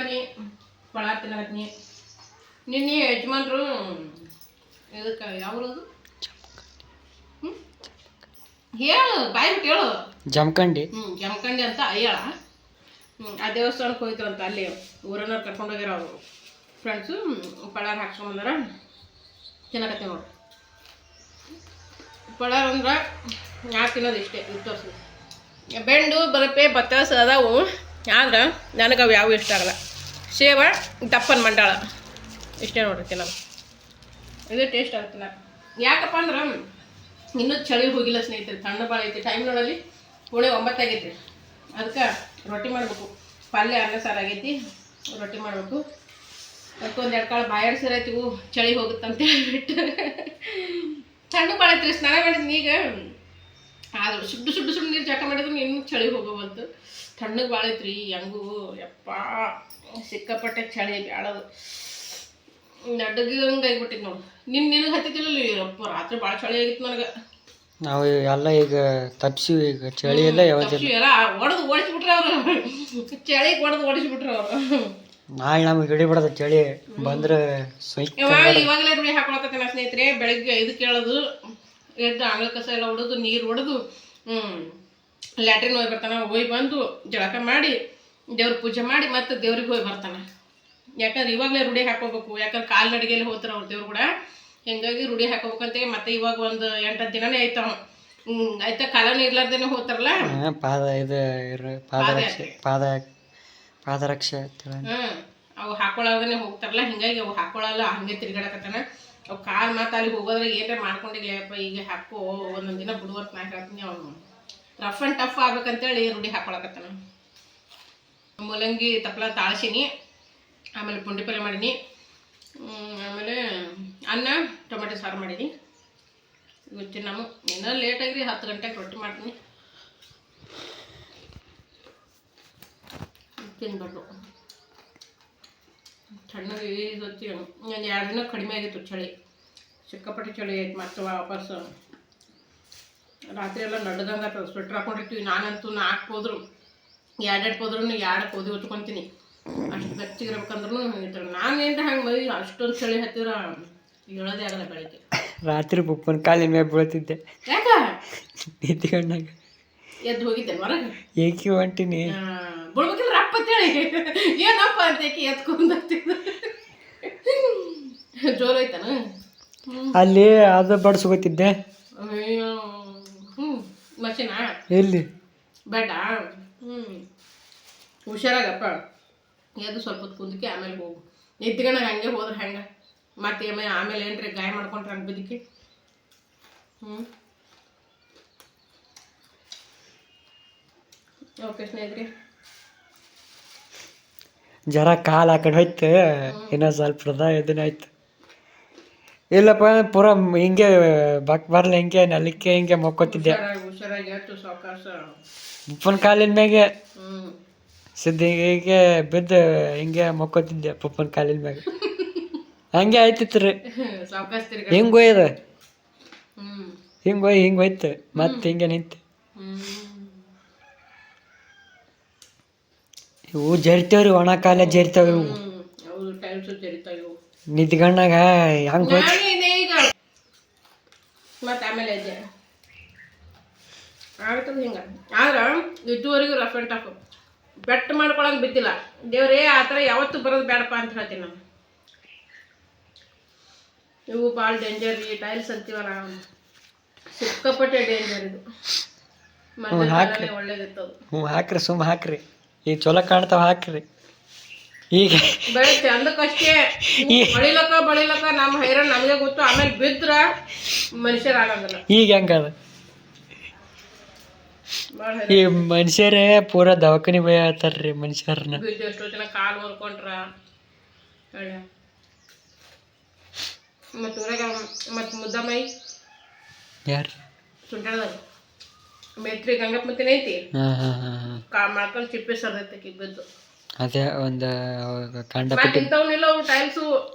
ಬರ್ರಿ ಪಳ ತಿನ್ನಕತ್ನಿ. ನಿನ್ನೆ ಯಜಮಾನ್ರು ಇದಕ್ಕೆ ಯಾವ್ರದು ಹೇಳು ಬಾಯಿ ಬಿಟ್ಟು ಹೇಳು. ಜಮಖಂಡಿ. ಜಮಖಂಡಿ ಅಂತ ಅಯ್ಯಾಳ. ಆ ದೇವಸ್ಥಾನಕ್ಕೆ ಹೋಯ್ತಾರಂತ. ಅಲ್ಲಿ ಊರನ್ನವ್ರು ಕರ್ಕೊಂಡು ಹೋಗ್ಯಾರ ಅವರು ಫ್ರೆಂಡ್ಸು. ಪಳಾರ ಹಾಕ್ಸ್ಕೊಂಬಂದಾರ. ತಿನ್ನಕತ್ತಿ ನೋಡು. ಪಳಾರ ಅಂದ್ರೆ ನಾ ತಿನ್ನೋದು ಇಷ್ಟೇ. ಇದು ತೋರಿಸಿ ಬೆಂಡು ಬರಪೆ ಬತ್ತಾಸ ಅದಾವು. ಆದ್ರೆ ನನಗೆ ಅವು ಯಾವ ಇಷ್ಟ ಆಗಲ್ಲ. ಸೇವ ದಪ್ಪನ ಮಂಡಾಳ ಇಷ್ಟೇ ನೋಡ್ರಿ ತಿನ್ನೋದು. ಇದು ಟೇಸ್ಟ್ ಆಗುತ್ತಿಲ್ಲ. ಯಾಕಪ್ಪ ಅಂದ್ರೆ ಇನ್ನೂ ಚಳಿ ಹೋಗಿಲ್ಲ ಸ್ನೇಹಿತರೆ. ತಣ್ಣ ಭಾಳ ಐತಿ. ಟೈಮ್ ನೋಡಲ್ಲಿ 9 ಆಗೈತಿ. ಅದಕ್ಕೆ ರೊಟ್ಟಿ ಮಾಡಬೇಕು. ಪಲ್ಯ ಅನ್ನ ಸಾರು ಆಗೈತಿ. ರೊಟ್ಟಿ ಮಾಡಬೇಕು. ಅದಕ್ಕೆ 1-2 ಕಾಳು ಬಾಯಾಡ ಸೇರೈತಿವು. ಚಳಿ ಹೋಗುತ್ತಂತ ಹೇಳ್ಬಿಟ್ಟು ತಣ್ಣ ಭಾಳ ಐತ್ರಿ. ಸ್ನಾನ ಮಾಡಿದ್ನಿ ಈಗ. ಆದರೂ ಸುಡ್ಡು ನೀರು ಜಾಕ ಮಾಡಿದ್ರು ಇನ್ನೂ ಚಳಿ ಹೋಗೋವಂತು. ತಣ್ಣಗೆ ಭಾಳ ಐತ್ರಿ. ಹೆಂಗೂ ಯಪ್ಪ ಸಿಕ್ಕಾಪಟ್ಟೆ ಚಳಿ ಬ್ಯಾಡದು. ನಡ್ಗಂಗೆ ಆಗಿಬಿಟ್ಟಿತ್ತು ನೋಡು. ನಿನಗೆ ಹತ್ತಿದ್ದಿಲ್ಲ ಯಪ್ಪ. ರಾತ್ರಿ ಭಾಳ ಚಳಿ ಆಗಿತ್ತು ನನಗೆ. ನಾವು ಎಲ್ಲ ಈಗ ತಪ್ಸಿವಿ. ಈಗ ಚಳಿ ಎಲ್ಲ ಎಲ್ಲ ಒಡೆದು ಓಡಿಸ್ಬಿಟ್ರೆ ಅವರು. ಚಳಿಗೆ ಒಡೆದು ಓಡಿಸ್ಬಿಟ್ರೆ ಅವರು. ನಾಳೆ ನಮಗೆ ಹಿಡಿಬಿಡದ ಚಳಿ ಬಂದ್ರೆ ಇವಾಗಲೇ ರೂಢಿ ಹಾಕೊಳಕತ್ತೇನೆ ಸ್ನೇಹಿತರೆ. ಬೆಳಗ್ಗೆ 5ಕ್ಕೆ ಹೇಳೋದು, ಎದ್ದು ಆಂಗ್ಲ ಕಸ ಎಲ್ಲ ಹೊಡೆದು ನೀರು ಹೊಡೆದು ಲ್ಯಾಟ್ರಿನ್ ಹೋಗಿ ಬರ್ತಾನೆ. ಹೋಗಿ ಬಂದು ಜಳಕ ಮಾಡಿ ದೇವ್ರ ಪೂಜೆ ಮಾಡಿ ಮತ್ತೆ ದೇವ್ರಿಗೆ ಹೋಗಿ ಬರ್ತಾನೆ. ಯಾಕಂದ್ರೆ ಇವಾಗಲೇ ರೂಢಿ ಹಾಕೋಬೇಕು. ಯಾಕಂದ್ರೆ ಕಾಲು ನಡಿಗೆಯಲ್ಲಿ ಹೋಗ್ತಾರೆ ಅವ್ರು ದೇವ್ರು ಕೂಡ. ಹಿಂಗಾಗಿ ರೂಢಿ ಹಾಕೋಬೇಕಂತ ಮತ್ತೆ ಇವಾಗ ಒಂದು 8-10 ದಿನನೇ ಆಯ್ತಾವ. ಆಯ್ತಾ ಕಾಲನೇ ಇರ್ಲಾರ್ದೇನೆ ಹೋಗ್ತಾರಲ್ಲ. ಪಾದರಕ್ಷೆ ಅವು ಹಾಕೊಳ್ಳೋದನ್ನೇ ಹೋಗ್ತಾರಲ್ಲ. ಹಿಂಗಾಗಿ ಅವು ಹಾಕೊಳ್ಳಲ್ಲ. ಹಂಗೆ ತಿರ್ಗಾಡಕತ್ತಾನ. ಅವು ಕಾಲು ಮಾತು ಅಲ್ಲಿ ಹೋಗೋದ್ರೆ ಏನಾರ ಮಾಡ್ಕೊಂಡಿಲ್ಲಪ್ಪ ಈಗ ಹಾಕೋ ಒಂದೊಂದು ದಿನ ಬಿಡುವರ್ತ ನಾ ಹೇಳ್ತೀನಿ. ಅವನು ರಫ್ ಆ್ಯಂಡ್ ಟಫ್ ಆಗ್ಬೇಕಂತೇಳಿ ರೂಢಿ ಹಾಕೊಳಕತ್ತಾನ. ಮೂಲಂಗಿ ತಪ್ಪಲ ತಾಳ್ಸೀನಿ. ಆಮೇಲೆ ಪುಂಡಿ ಪಲ್ಯ ಮಾಡೀನಿ. ಆಮೇಲೆ ಅನ್ನ ಟೊಮೆಟೊ ಸಾರು ಮಾಡೀನಿ. ಇವತ್ತು ನಾವು ಇನ್ನೂ ಲೇಟಾಗಿ 10 ಗಂಟೆಗೆ ರೊಟ್ಟಿ ಮಾಡ್ತೀನಿ. ತಿನ್ಬಾರ್ದು. ತಣ್ಣಗೆ ಇವತ್ತು 2 ದಿನ ಕಡಿಮೆ ಆಗಿತ್ತು ಚಳಿ. ಸಿಕ್ಕಾಪಟ್ಟೆ ಚಳಿ ಆಯ್ತು. ಮತ್ತೆ ವಾಪಸ್ ರಾತ್ರಿ ಎಲ್ಲ ನಡ್ದಂಗೆ ಆಗ್ತದೆ. ಸ್ವೆಟ್ರ್ ಹಾಕೊಂಡಿರ್ತೀವಿ. ನಾನಂತೂ 4 ಹೋದ್ರು 2 ಹೋದ್ರೂ 2 ಕೋದಿ ಹೊಚ್ಕೊತೀನಿ. ಅಷ್ಟು ಬೆಚ್ಚಗಿರ್ಬೇಕಂದ್ರೂ ಹೇಳ್ತಾರೆ. ನಾನೇನು ಹಂಗೆ ಮೈ ಅಷ್ಟೊಂದು ಚಳಿ ಹತ್ತಿರ ಹೇಳೋದೇ ಆಗಲ್ಲ. ಬೆಳಗ್ಗೆ ರಾತ್ರಿ ಪುಪ್ಪನ ಕಾಲಿನ ಮೇಲೆ ಬೀಳ್ತಿದ್ದೆ. ಯಾಕ ನಿಂತ್ಕೊಂಡಾಗ ಎದ್ದು ಹೋಗಿದ್ದೆ ಹೊರಗೆ. ಏಕಿ ಹೊಂಟಿನಿ ಬಿಡ್ಬೇಕಿಲ್ಲ ರಪ್ಪ ಅಂತೇಳಿ. ಏನಪ್ಪ ಅಂತ ಏಕೆ ಎತ್ಕೊಂಡ್ತಿದ್ದ. ಜೋರು ಐತಾನ ಅಲ್ಲಿ ಅದು ಬಡ್ಸ್ಕೊತಿದ್ದೆ. ಅಯ್ಯೋ ಮಷಿನಾ ಎಲ್ಲಿ ಬೇಡ. ಹುಷಾರಾಗಪ್ಪ. ಎದ್ದು ಸ್ವಲ್ಪ ಹೊತ್ತು ಕುಂದಕ್ಕೆ ಆಮೇಲೆ ಹೋಗು. ನಿದ್ದಿಗಣ ಹಂಗೆ ಹೋದ್ರೆ ಹೆಂಗೆ ಮತ್ತೆ ಆಮೇಲೆ ಏನ್ರಿ ಗಾಯ ಮಾಡ್ಕೊಂಡ್ರೆ ಹಂಗೆ ಬದುಕಿ. ಓಕೆ ಸ್ನೇಹಿತರೆ. ಜರ ಕಾಲು ಆ ಕಡೆ ಹೋಯ್ತು. ಇನ್ನೂ ಸ್ವಲ್ಪ ಇದನ್ನಾಯ್ತು. ಇಲ್ಲಪ್ಪ ಪೂರ ಹಿಂಗೆ ಬರ್ಲ ಹಿಂಗೆ ನಲಿಕೆ ಹಿಂಗೆ ಮಕ್ಕೋತಿದ್ದೆ. ಹುಷಾರಾಗಿ ಎಷ್ಟು ಸಾವಕಾಶ. ಪುಪ್ಪನ ಕಾಲಿನ ಮ್ಯಾಗೆ ಸಿದ್ಧಿಗೆ ಬಿದ್ದು ಹಿಂಗೆ ಮಕ್ಕೋತಿದ್ದೆ. ಪುಪ್ಪನ ಕಾಲಿನ ಮ್ಯಾಗೆ ಹಂಗೆ ಆಯ್ತಿತ್ತು ರೀ. ಹಿಂಗೆ ಹೋಯ್ದ ಹಿಂಗೆ ಹೋಯ್ತು. ಮತ್ತೆ ಹಿಂಗೆ ನಿಂತು ಇವು ಜರಿತಾವ್ರಿ. ಒಣ ಕಾಲ ಜರಿತಾವ ಇವು. ನಿದ್ಗಣ್ಣಾಗ ಹೆಂಗೆ ಹೋಯ್ತು. ಮತ್ತೆ ಆಮೇಲೆ ಇದೆ ಆಗ್ತದೆ ಹಿಂಗೆ. ಆದ್ರೆ ಇದುವರೆಗೂ ರಫ್ ಆ್ಯಂಡ್ ಟಫ್ ಬೆಟ್ಟು ಮಾಡ್ಕೊಳಂಗೆ ಬಿದ್ದಿಲ್ಲ. ದೇವ್ರೇ ಆ ಥರ ಯಾವತ್ತೂ ಬರೋದು ಬೇಡಪ್ಪ ಅಂತ ಹೇಳ್ತೀನಿ ನಾನು. ಇವು ಭಾಳ ಡೇಂಜರ್. ಈ ಟೈಲ್ಸ್ ಅಂತೀವಲ್ಲ ಸಿಕ್ಕಾಪಟ್ಟೆ ಡೇಂಜರ್. ಇದು ಒಳ್ಳೇದಿರ್ತದೆ. ಹಾಕ್ರಿ ಸುಮ್ಮ ಹಾಕ್ರಿ. ಈಗ ಚಲೋ ಕಾಣ್ತಾವ ಹಾಕ್ರಿ. ಈಗ ಬೆಳಗ್ಗೆ ಅಂದಕ್ಕಷ್ಟೇ ಬಳಿಲಕ್ಕ ನಮ್ಮ ಹೈರಾಣ ನಮಗೆ ಗೊತ್ತು. ಆಮೇಲೆ ಬಿದ್ರ ಮನುಷ್ಯರಾಗಂಗಿಲ್ಲ. ಈಗ ಹೆಂಗದ ಈ ಮನುಷ್ಯರೇ ಪೂರಾ ದವಾಖಾನೆ ಬೈ ಹೇಳ್ತಾರ್ರಿ ಮನುಷ್ಯರನ್ನ. ಬಿದ್ದು ಎಷ್ಟೋ ಜನ ಕಾಲು ಹೊರ್ಕೊಂಡ್ರ. ಮತ್ತು ಊರಾಗ ಮತ್ತು ಮುದ್ದಮೈ ಯಾರು ಸುಂಟಳದಾಗ ಮೇತ್ರಿ ಗಂಗಪ್ಪನ ಐತಿ. ಮಾಡ್ಕೊಂಡು ಚಿಪ್ಪೆ ಸರ್ದೈತಿ ಬಿದ್ದು. ಅದೇ ಒಂದು ಇಂಥವ್ನಿಲ್ಲ. ಅವು ಟೈಲ್ಸು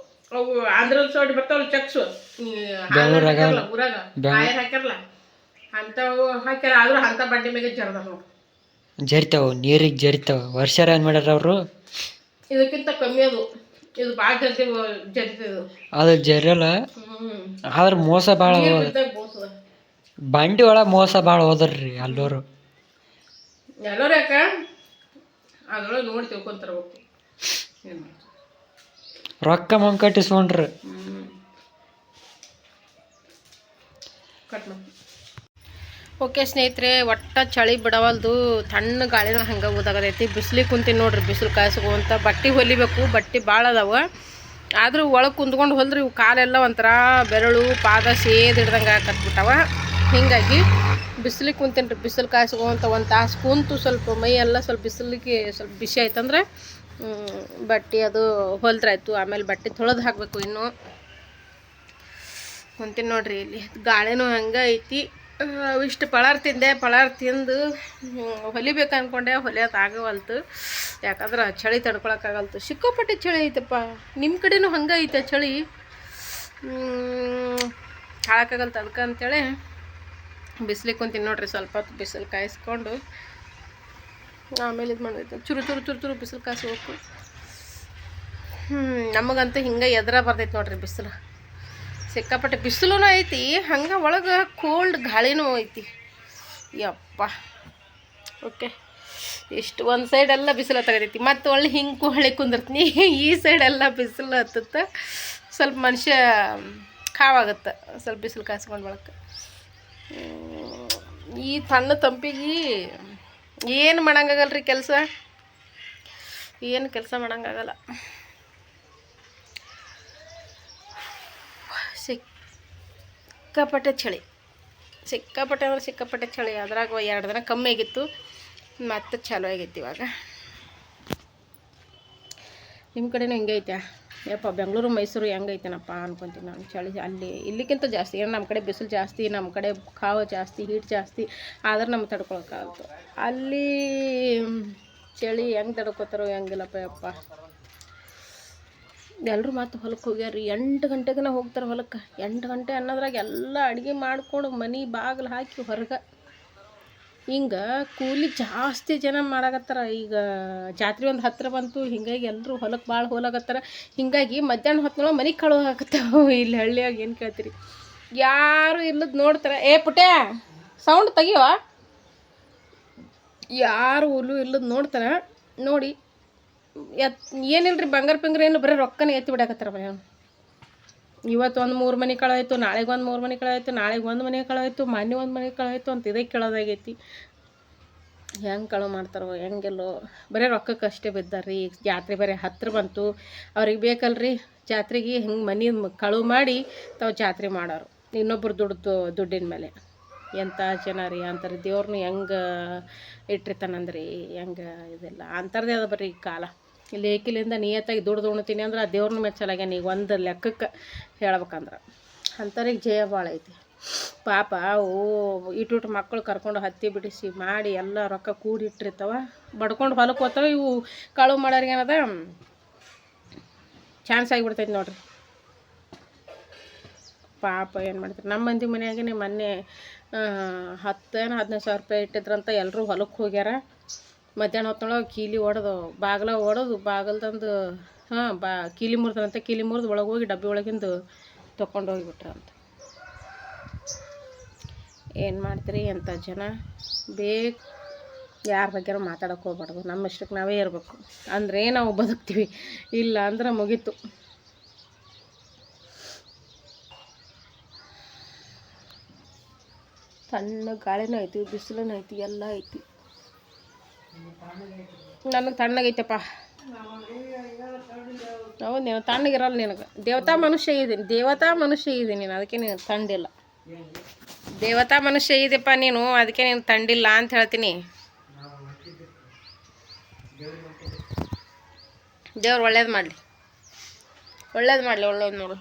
ಅವು ಆಂಧ್ರದ ಸೈಡ್ ಬರ್ತಾವಲ್ಲ ಚೆಕ್ಸು ಊರಾಗ ಕಾಯರ್ ಹಾಕ್ಯಾರಲ್ಲ ಅಂಥವು ಹಾಕ್ಯಾರ. ಆದ್ರೂ ಅಂಥ ಬಡ್ಡಿ ಮೇಲೆ ಜರ್ದಾರ ನೋಡಿ. ಜರಿತಾವ ನೀರಿಗೆ ಜರಿತಾವ. ವರ್ಷಾರ ಏನು ಮಾಡ್ಯಾರ ಅವರು ಇದಕ್ಕಿಂತ ಕಮ್ಮಿ ಅದು. ಇದು ಭಾಳ ಜಲ್ದಿ ಜರಿತದು. ಅದು ಜರಿಯಲ್ಲ, ಆದ್ರೆ ಮೋಸ ಭಾಳ ಬಂಡಿ ಒಳಗೆ ಮೋಸ ಭಾಳ ಹೋದ್ರಿ ಎಲ್ಲರೂ. ಎಲ್ಲರೂ ಯಾಕ ಅದ್ರೊಳಗೆ ನೋಡಿ ತಿಳ್ಕೊಂತಾರಬೇಕು. ಏನು ರೊಕ್ಕ ಮಂಕಟ್ಟಿಸ್ಕೊಂಡ್ರಿ. ಕಟ್ ಮಾಡಿ. ಓಕೆ ಸ್ನೇಹಿತರೆ, ಒಟ್ಟ ಚಳಿ ಬಿಡವಲ್ದು, ತಣ್ಣ ಗಾಳಿನೂ ಹಂಗೆ ಓದಾಗತೈತಿ. ಬಿಸಿಲಿಗೆ ಕುಂತೀನಿ ನೋಡ್ರಿ, ಬಿಸಿಲು ಕಾಯಿಸ್ಕೊಂತ. ಬಟ್ಟೆ ಹೊಲಿಬೇಕು, ಬಟ್ಟೆ ಭಾಳ ಅದಾವ. ಆದರೂ ಒಳಗೆ ಕುಂತ್ಕೊಂಡು ಹೊಲ್ದ್ರಿ ಇವು ಕಾಲೆಲ್ಲ ಒಂಥರ ಬೆರಳು ಪಾದ ಸೇದಿಡ್ದಂಗೆ ಕಟ್ಬಿಟ್ಟವ. ಹೀಗಾಗಿ ಬಿಸಿಲಿಗೆ ಕುಂತೀನಿ ರೀ, ಬಿಸಿಲು ಕಾಯಿಸ್ಕೊಂತ. ಒಂದು ತಾಸು ಕುಂತು ಸ್ವಲ್ಪ ಮೈ ಎಲ್ಲ ಸ್ವಲ್ಪ ಬಿಸಿಲಿಗೆ ಸ್ವಲ್ಪ ಬಿಸಿ ಆಯ್ತಂದ್ರೆ ಬಟ್ಟೆ ಅದು ಹೊಲ್ದ್ರಾಯ್ತು. ಆಮೇಲೆ ಬಟ್ಟೆ ತೊಳೆದು ಹಾಕಬೇಕು. ಇನ್ನೂ ಕುಂತೀನಿ ನೋಡ್ರಿ, ಇಲ್ಲಿ ಗಾಳಿನೂ ಹಂಗೆ ಐತಿ. ಇಷ್ಟು ಪಳಾರ್ ತಿಂದೆ, ಪಳಾರ್ ತಿಂದು ಹೊಲಿಬೇಕು ಅಂದ್ಕೊಂಡೆ, ಹೊಲಿಯೋದು ಆಗವಲ್ತು. ಯಾಕಂದ್ರೆ ಚಳಿ ತಡ್ಕೊಳಕ್ಕಾಗಲ್ತು, ಸಿಕ್ಕಾಪಟ್ಟೆ ಚಳಿ ಐತಪ್ಪ. ನಿಮ್ಮ ಕಡೆನೂ ಹಂಗೆ ಐತೆ ಚಳಿ? ಹಾಳಕ್ಕಾಗಲ್ತು. ಅದಕ್ಕೆ ಅಂತೇಳಿ ಬಿಸಿಲಿಗೆ ಕುಂತೀನಿ ನೋಡ್ರಿ. ಸ್ವಲ್ಪ ಹೊತ್ತು ಬಿಸಿಲು ಕಾಯಿಸ್ಕೊಂಡು ಆಮೇಲೆ ಇದು ಮಾಡೈತೆ. ಚುರು ಚುರು ಚುರು ಚುರು ಬಿಸಿಲು ಕಾಯಿಸ್ಬೇಕು. ನಮಗಂತೂ ಹಿಂಗೆ ಎದುರ ಬರ್ತೈತೆ ನೋಡ್ರಿ ಬಿಸಿಲು. ಸಿಕ್ಕಾಪಟ್ಟೆ ಬಿಸಿಲೂ ಐತಿ, ಹಂಗೆ ಒಳಗೆ ಕೋಲ್ಡ್ ಗಾಳಿನೂ ಐತಿ. ಯಪ್ಪ. ಓಕೆ, ಇಷ್ಟು ಒಂದು ಸೈಡೆಲ್ಲ ಬಿಸಿಲು ತಗತೈತಿ, ಮತ್ತು ಒಳ್ಳೆ ಹಿಂಗೆ ಹೊಳೆ ಕುಂದಿರ್ತೀನಿ. ಈ ಸೈಡೆಲ್ಲ ಬಿಸಿಲು ಹತ್ತುತ್ತೆ, ಸ್ವಲ್ಪ ಮನುಷ್ಯ ಕಾವಾಗುತ್ತೆ ಸ್ವಲ್ಪ ಬಿಸಿಲು ಕಾಯಿಸ್ಕೊಂಡು ಒಳಕ್ಕೆ. ಈ ತಣ್ಣ ತಂಪಿಗೆ ಏನು ಮಾಡಂಗಾಗಲ್ರಿ ಕೆಲಸ, ಏನು ಕೆಲಸ ಮಾಡಂಗಾಗಲ್ಲ. ಸಿಕ್ಕಾಪಟ್ಟೆ ಚಳಿ, ಸಿಕ್ಕಾಪಟ್ಟೆ ಅಂದ್ರೆ ಸಿಕ್ಕಾಪಟ್ಟೆ ಚಳಿ. ಅದ್ರಾಗ 2 ದಿನ ಕಮ್ಮಿ ಆಗಿತ್ತು, ಮತ್ತೆ ಚಾಲು ಆಗೈತಿ ಇವಾಗ. ನಿಮ್ಮ ಕಡೆನೂ ಹಿಂಗೆ ಐತೆ? ಯಪ್ಪ, ಬೆಂಗಳೂರು ಮೈಸೂರು ಹೆಂಗೈತೇನಪ್ಪ ಅನ್ಕೊತೀನಿ ನಾನು. ಚಳಿ ಅಲ್ಲಿ ಇಲ್ಲಿಗಿಂತ ಜಾಸ್ತಿ. ಏನು ನಮ್ಮ ಕಡೆ ಬಿಸಿಲು ಜಾಸ್ತಿ, ನಮ್ಮ ಕಡೆ ಕಾವು ಜಾಸ್ತಿ, ಹೀಟ್ ಜಾಸ್ತಿ, ಆದ್ರೆ ನಮ್ಗೆ ತಡ್ಕೊಳಕ್ಕಾಗತ್ತು. ಅಲ್ಲಿ ಚಳಿ ಹೆಂಗೆ ತಡ್ಕೋತಾರೋ ಹೆಂಗಿಲ್ಲಪ್ಪ ಯಪ್ಪ. ಎಲ್ಲರೂ ಮತ್ತು ಹೊಲಕ್ಕೆ ಹೋಗ್ಯಾರ. 8 ಗಂಟೆಗೆ ಹೋಗ್ತಾರೆ ಹೊಲಕ್ಕೆ. 8 ಗಂಟೆ ಅನ್ನೋದ್ರಾಗ ಎಲ್ಲ ಅಡುಗೆ ಮಾಡ್ಕೊಂಡು ಮನೆ ಬಾಗಿಲು ಹಾಕಿ ಹೊರಗೆ. ಹಿಂಗೆ ಕೂಲಿ ಜಾಸ್ತಿ ಜನ ಮಾಡಾಕತ್ತಾರ. ಈಗ ಜಾತ್ರೆ ಒಂದು ಹತ್ತಿರ ಬಂತು, ಹೀಗಾಗಿ ಎಲ್ಲರೂ ಹೊಲಕ್ಕೆ ಭಾಳ ಹೋಲಾಕತ್ತಾರ. ಹೀಗಾಗಿ ಮಧ್ಯಾಹ್ನ ಹೊತ್ತಿನೊಳಗೆ ಮನೆಗೆ ಕಳು ಹಾಕತ್ತಾವ. ಇಲ್ಲಿ ಹಳ್ಳಿಯಾಗ ಏನು ಕೇಳ್ತೀರಿ, ಯಾರು ಇಲ್ಲದ ನೋಡ್ತಾರೆ. ಪುಟ್ಯ ಸೌಂಡ್ ತೆಗಿಯೋ. ಯಾರು ಹುಲ್ಲು ಇಲ್ಲದ ನೋಡ್ತಾರೆ. ನೋಡಿ ಏನಿಲ್ರಿ, ಬಂಗಾರ ಪಿಂಗಾರ ಏನು, ಬರೀ ರೊಕ್ಕನೇ ಎತ್ತಿ ಬಿಡಾಕತ್ತಾರ ಮನೆ. ಇವತ್ತು ಒಂದು 3 ಮನೆ ಕಳಾಯಿತು, ನಾಳೆಗೆ ಒಂದು 3 ಮನೆ ಕಳಾಯಿತು, ನಾಳೆಗೆ 1 ಮನೆ ಕಳಾಯಿತು, ಮೊನ್ನೆ 1 ಮನೆ ಕಳಾಯಿತು ಅಂತ ಇದೇ ಕೇಳೋದಾಗೈತಿ. ಹೆಂಗೆ ಕಳು ಮಾಡ್ತಾರೋ ಹೆಂಗೆಲ್ಲೋ, ಬರೀ ರೊಕ್ಕಕ್ಕೆ ಅಷ್ಟೇ ಬಿದ್ದಾರ್ರಿ. ಈಗ ಜಾತ್ರೆ ಬೇರೆ ಹತ್ತಿರ ಬಂತು, ಅವ್ರಿಗೆ ಬೇಕಲ್ರಿ ಜಾತ್ರೆಗೆ. ಹಿಂಗೆ ಮನೆ ಕಳು ಮಾಡಿ ತಾವು ಜಾತ್ರೆ ಮಾಡೋರು, ಇನ್ನೊಬ್ರು ದುಡ್ಡಿನ ಮೇಲೆ. ಎಂಥ ಜನ ರೀ ಅಂತಾರೆ. ದೇವ್ರನ್ನ ಹೆಂಗೆ ಇಟ್ಟಿರ್ತಾನಂದ್ರಿ, ಹೆಂಗೆ ಇದೆಲ್ಲ ಅಂಥದ್ದೇ ಅದ ಬರ್ರಿ ಈ ಕಾಲ. ಲೇಕಿಲಿಂದ ನಿಯತ್ತಾಗಿ ದುಡ್ದು ಉಣ್ತೀನಿ ಅಂದ್ರೆ ಆ ದೇವ್ರನ್ನ ಮೆಚ್ಚಲಾಗ್ಯಾನ ಈಗ ಒಂದು ಲೆಕ್ಕಕ್ಕೆ ಹೇಳ್ಬೇಕಂದ್ರೆ. ಅಂಥವ್ರಿಗೆ ಜಯ ಭಾಳ ಐತಿ ಪಾಪ. ಅವು ಇಟ್ಟು ಮಕ್ಕಳು ಕರ್ಕೊಂಡು ಹತ್ತಿ ಬಿಡಿಸಿ ಮಾಡಿ ಎಲ್ಲ ರೊಕ್ಕ ಕೂಡಿಟ್ಟಿರ್ತಾವ, ಬಡ್ಕೊಂಡು ಹೊಲಕ್ಕೆ ಹೋಗ್ತಾವೆ. ಇವು ಕಳು ಮಾಡೋರಿಗೆ ಏನದ ಚಾನ್ಸ್ ಆಗಿಬಿಡ್ತೈತಿ ನೋಡ್ರಿ ಪಾಪ. ಏನು ಮಾಡ್ತಾರೆ ನಮ್ಮ ಮಂದಿ ಮನೆಯಾಗೆ ಮೊನ್ನೆ 10,000-15,000 ರೂಪಾಯಿ ಇಟ್ಟಿದ್ರಂತ. ಎಲ್ಲರೂ ಹೊಲಕ್ಕೆ ಹೋಗ್ಯಾರ. ಮಧ್ಯಾಹ್ನ ಹೊತ್ತೊಳಗೆ ಕೀಲಿ ಹೊಡೆದು ಬಾಗಲ್ದಂದು ಕೀಲಿ ಮುರಿದ್ರಂತೆ. ಕೀಲಿ ಮುರಿದು ಒಳಗೆ ಹೋಗಿ ಡಬ್ಬಿ ಒಳಗಿಂದು ತೊಗೊಂಡು ಹೋಗಿಬಿಟ್ರಂತ. ಏನು ಮಾಡ್ತೀರಿ ಎಂಥ ಜನ. ಬೇಕು ಯಾರ ಬಗ್ಗೆ ಮಾತಾಡೋಕೆ ಹೋಗ್ಬಾರ್ದು, ನಮ್ಮ ಇಷ್ಟಕ್ಕೆ ನಾವೇ ಇರಬೇಕು ಅಂದರೆ ನಾವು ಬದುಕ್ತೀವಿ, ಇಲ್ಲ ಅಂದ್ರೆ ಮುಗೀತು. ತಣ್ಣ ಗಾಳಿನೂ ಐತಿ, ಬಿಸಿಲೂ ಐತಿ, ಎಲ್ಲ ಐತಿ. ನನಗೆ ತಣ್ಣಗೈತಪ್ಪ. ಹೌದು, ನೀನು ತಣ್ಣಗಿರಲ್ಲ. ನಿನಗೆ ದೇವತಾ ಮನುಷ್ಯ ಇದ್ದೀನಿ ನೀನು, ಅದಕ್ಕೆ ನೀನು ತಂಡಿಲ್ಲ. ದೇವತಾ ಮನುಷ್ಯ ಇದೆಯಪ್ಪ ನೀನು, ಅದಕ್ಕೆ ನೀನು ತಂಡಿಲ್ಲ ಅಂತ ಹೇಳ್ತೀನಿ. ದೇವ್ರು ಒಳ್ಳೇದು ಮಾಡಲಿ ಒಳ್ಳೇದು ನೋಡು.